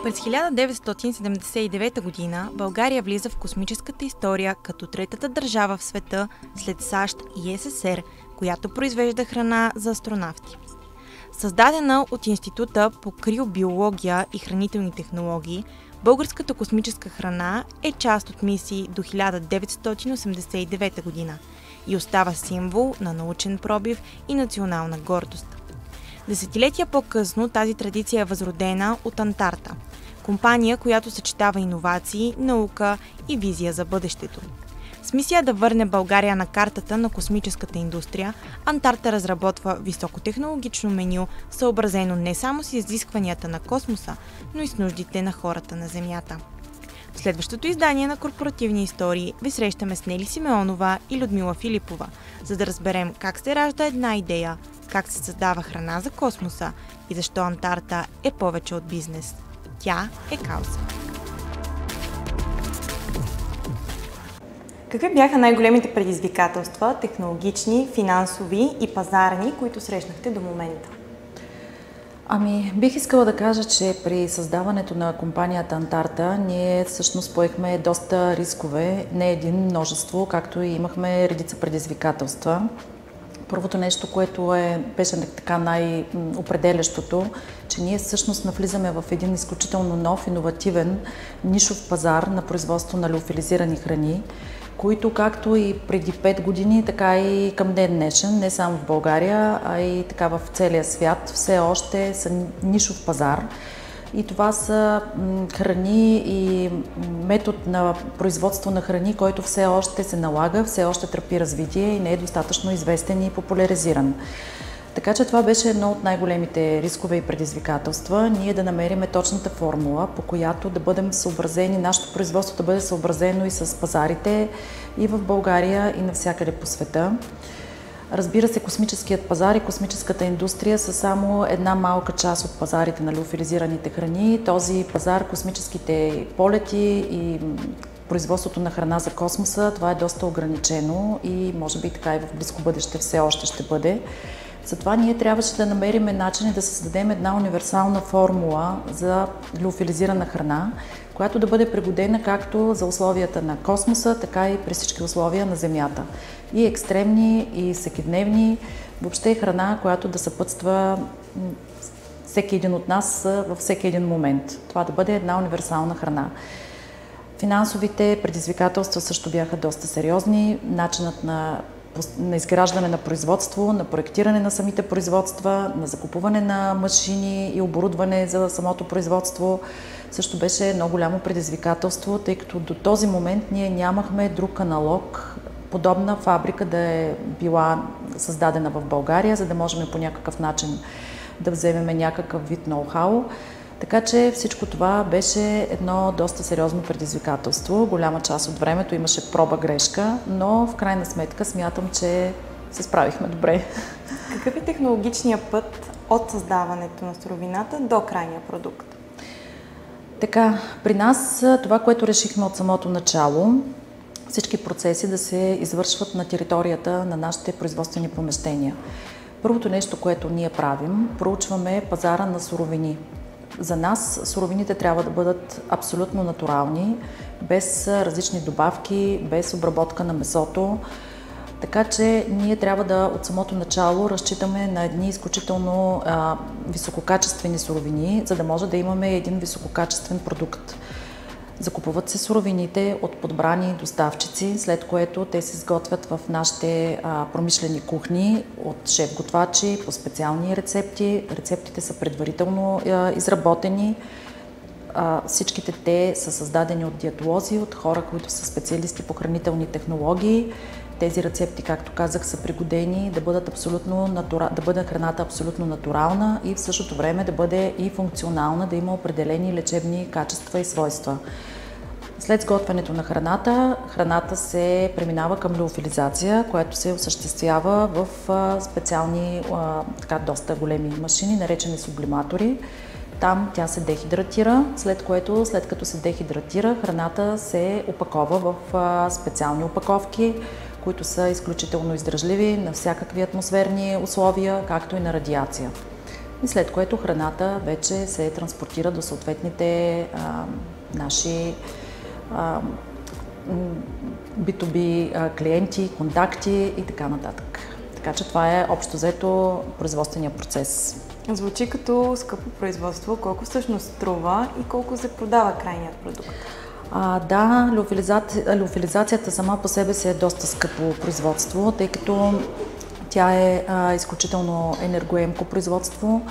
През 1979 година България влиза в космическата история като третата държава в света след САЩ и СССР, която произвежда храна за астронавти. Създадена от Института по криобиология и хранителни технологии, българската космическа храна е част от мисии до 1989 година и остава символ на научен пробив и национална гордост. Десетилетия по-късно тази традиция е възродена от Антарта, компания, която съчетава иновации, наука и визия за бъдещето. С мисия да върне България на картата на космическата индустрия, Антарта разработва високотехнологично меню, съобразено не само с изискванията на космоса, но и с нуждите на хората на Земята. В следващото издание на Корпоративни истории ви срещаме с Нели Симеонова и Людмила Филипова, за да разберем как се ражда една идея, как се създава храна за космоса и защо Антарта е повече от бизнес. Тя е кауза. Какви бяха най-големите предизвикателства, технологични, финансови и пазарни, които срещнахте до момента? Бих искала да кажа, че при създаването на компанията Антарта ние всъщност поехме доста рискове, не един, множество, както и имахме редица предизвикателства. Първото нещо, което беше така най-определящото, че ние всъщност навлизаме в един изключително нов, иновативен, нишов пазар на производство на леофилизирани храни, които както и преди 5 години, така и към ден днешен, не само в България, а и така в целия свят, все още са нишов пазар. И това са храни и метод на производство на храни, който все още се налага, все още търпи развитие и не е достатъчно известен и популяризиран. Така че това беше едно от най-големите рискове и предизвикателства. Ние да намерим точната формула, по която да бъдем съобразени, нашето производство да бъде съобразено и с пазарите и в България, и навсякъде по света. Разбира се, космическият пазар и космическата индустрия са само една малка част от пазарите на леофилизираните храни. Този пазар, космическите полети и производството на храна за космоса, това е доста ограничено и може би така и в близко бъдеще все още ще бъде. Затова ние трябваше да намерим начини да създадем една универсална формула за леофилизирана храна, която да бъде пригодена както за условията на космоса, така и при всички условия на Земята. И екстремни, и всекидневни, въобще храна, която да съпътства всеки един от нас във всеки един момент. Това да бъде една универсална храна. Финансовите предизвикателства също бяха доста сериозни. Начинът на изграждане на производство, на проектиране на самите производства, на закупуване на машини и оборудване за самото производство също беше едно голямо предизвикателство, тъй като до този момент ние нямахме друг аналог, подобна фабрика да е била създадена в България, за да можем по някакъв начин да вземем някакъв вид ноу-хау. Така че всичко това беше едно доста сериозно предизвикателство. Голяма част от времето имаше проба-грешка, но в крайна сметка смятам, че се справихме добре. Какъв е технологичният път от създаването на суровината до крайния продукт? Така, при нас това, което решихме от самото начало, всички процеси да се извършват на територията на нашите производствени помещения. Първото нещо, което ние правим, проучваме пазара на суровини. За нас суровините трябва да бъдат абсолютно натурални, без различни добавки, без обработка на месото. Така че ние трябва да от самото начало разчитаме на едни изключително висококачествени суровини, за да може да имаме един висококачествен продукт. Закупуват се суровините от подбрани доставчици, след което те се изготвят в нашите промишлени кухни от шеф-готвачи по специални рецепти. Рецептите са предварително изработени. Всичките те са създадени от диетолози, от хора, които са специалисти по хранителни технологии. Тези рецепти, както казах, са пригодени да бъде храната абсолютно натурална и в същото време да бъде и функционална, да има определени лечебни качества и свойства. След сготвянето на храната се преминава към леофилизация, която се осъществява в специални, доста големи машини, наречени сублиматори. Там тя се дехидратира, след като се дехидратира, храната се опакова в специални опаковки, които са изключително издръжливи на всякакви атмосферни условия, както и на радиация. и след което храната вече се транспортира до съответните наши B2B клиенти, контакти и така нататък. Така че това е общо взето производствения процес. Звучи като скъпо производство. Колко всъщност струва и колко се продава крайният продукт? Да, леофилизацията сама по себе си е доста скъпо производство, тъй като тя е изключително енергоемко производство,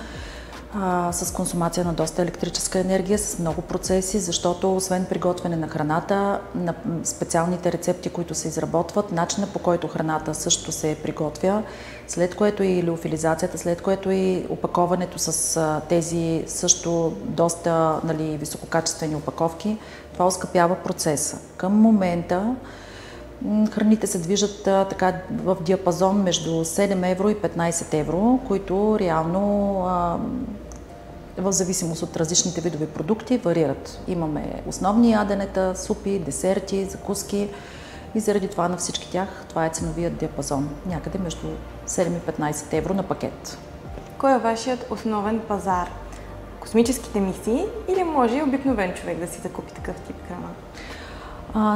с консумация на доста електрическа енергия, с много процеси, защото освен приготвяне на храната, на специалните рецепти, които се изработват, начина по който храната също се приготвя, след което и леофилизацията, след което и опаковането с тези също доста висококачествени опаковки, това оскъпява процеса. Към момента храните се движат така в диапазон между 7 евро и 15 евро, които реално в зависимост от различните видове продукти варират. Имаме основни яденета, супи, десерти, закуски и заради това на всички тях това е ценовият диапазон. Някъде между 7 и 15 евро на пакет. Кой е вашият основен пазар? Космическите мисии или може и обикновен човек да си закупи такъв тип храна?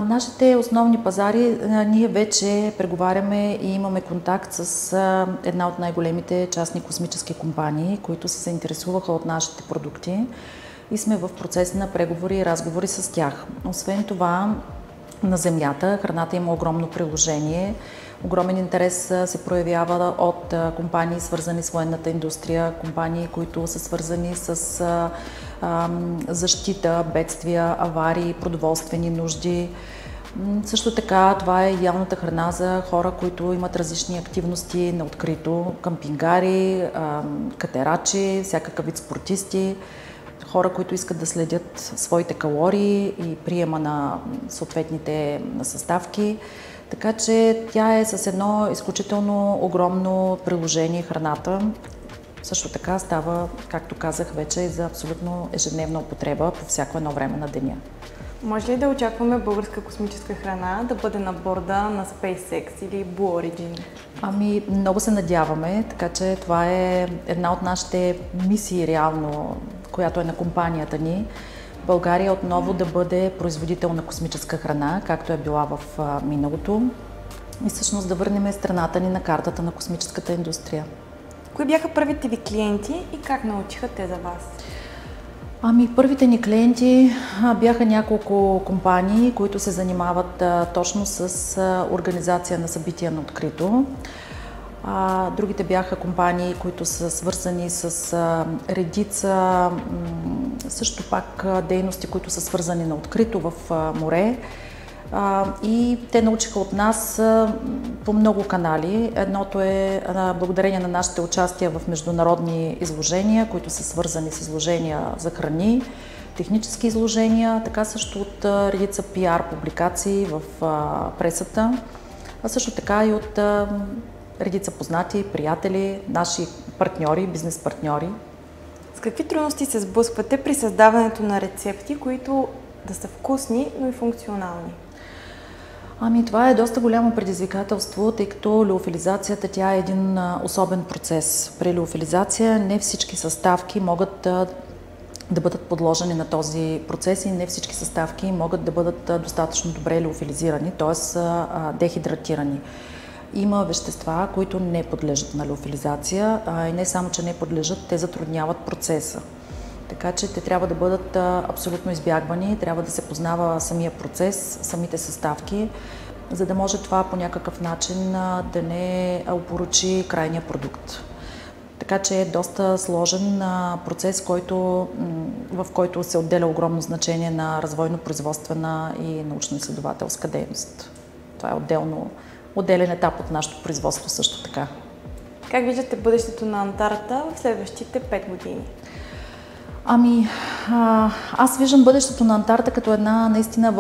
Нашите основни пазари, ние вече преговаряме и имаме контакт с една от най-големите частни космически компании, които се заинтересуваха от нашите продукти и сме в процес на преговори и разговори с тях. Освен това, на Земята храната има огромно приложение. Огромен интерес се проявява от компании, свързани с военната индустрия, компании, които са свързани с защита, бедствия, аварии, продоволствени нужди. Също така това е идеалната храна за хора, които имат различни активности на открито, къмпингари, катерачи, всякакъв вид спортисти, хора, които искат да следят своите калории и приема на съответните съставки. Така че тя е с едно изключително огромно приложение храната. Също така става, както казах вече, за абсолютно ежедневна употреба по всяко едно време на деня. Може ли да очакваме българска космическа храна да бъде на борда на SpaceX или Blue Origin? Много се надяваме, така че това е една от нашите мисии реално, която е на компанията ни. България отново да бъде производител на космическа храна, както е била в миналото, и всъщност да върнем страната ни на картата на космическата индустрия. Кои бяха първите ви клиенти и как научиха те за вас? Първите ни клиенти бяха няколко компании, които се занимават точно с организация на събития на открито. Другите бяха компании, които са свързани с редица също пак дейности, които са свързани на открито в море. И те научиха от нас по много канали. Едното е благодарение на нашите участия в международни изложения, които са свързани с изложения за храни, технически изложения, така също от редица пиар публикации в пресата, а също така и от редица познати, приятели, наши партньори, бизнес партньори. С какви трудности се сблъсквате при създаването на рецепти, които да са вкусни, но и функционални? Това е доста голямо предизвикателство, тъй като леофилизацията тя е един особен процес. При леофилизация не всички съставки могат да бъдат подложени на този процес и не всички съставки могат да бъдат достатъчно добре леофилизирани, т.е. дехидратирани. Има вещества, които не подлежат на леофилизация, и не само, че не подлежат, те затрудняват процеса. Така че те трябва да бъдат абсолютно избягвани, трябва да се познава самия процес, самите съставки, за да може това по някакъв начин да не опорочи крайния продукт. Така че е доста сложен процес, в който се отделя огромно значение на развойно-производствена и научно-изследователска дейност. Това е отделен етап от нашето производство също така. Как виждате бъдещето на Антарта в следващите 5 години? Аз виждам бъдещето на Антарта като една наистина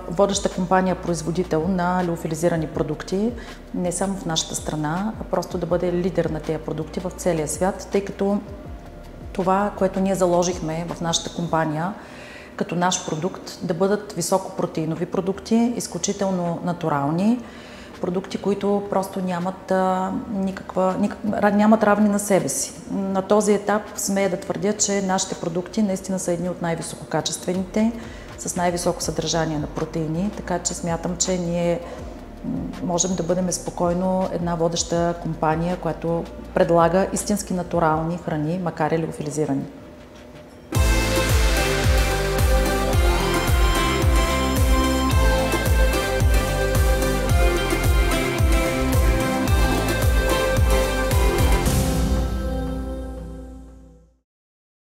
водеща компания производител на леофилизирани продукти, не само в нашата страна, а просто да бъде лидер на тези продукти в целия свят, тъй като това, което ние заложихме в нашата компания, като наш продукт, да бъдат високопротеинови продукти, изключително натурални, продукти, които просто нямат равни на себе си. На този етап смея да твърдя, че нашите продукти наистина са едни от най-висококачествените, с най-високо съдържание на протеини, така че смятам, че ние можем да бъдем спокойно една водеща компания, която предлага истински натурални храни, макар и лиофилизирани.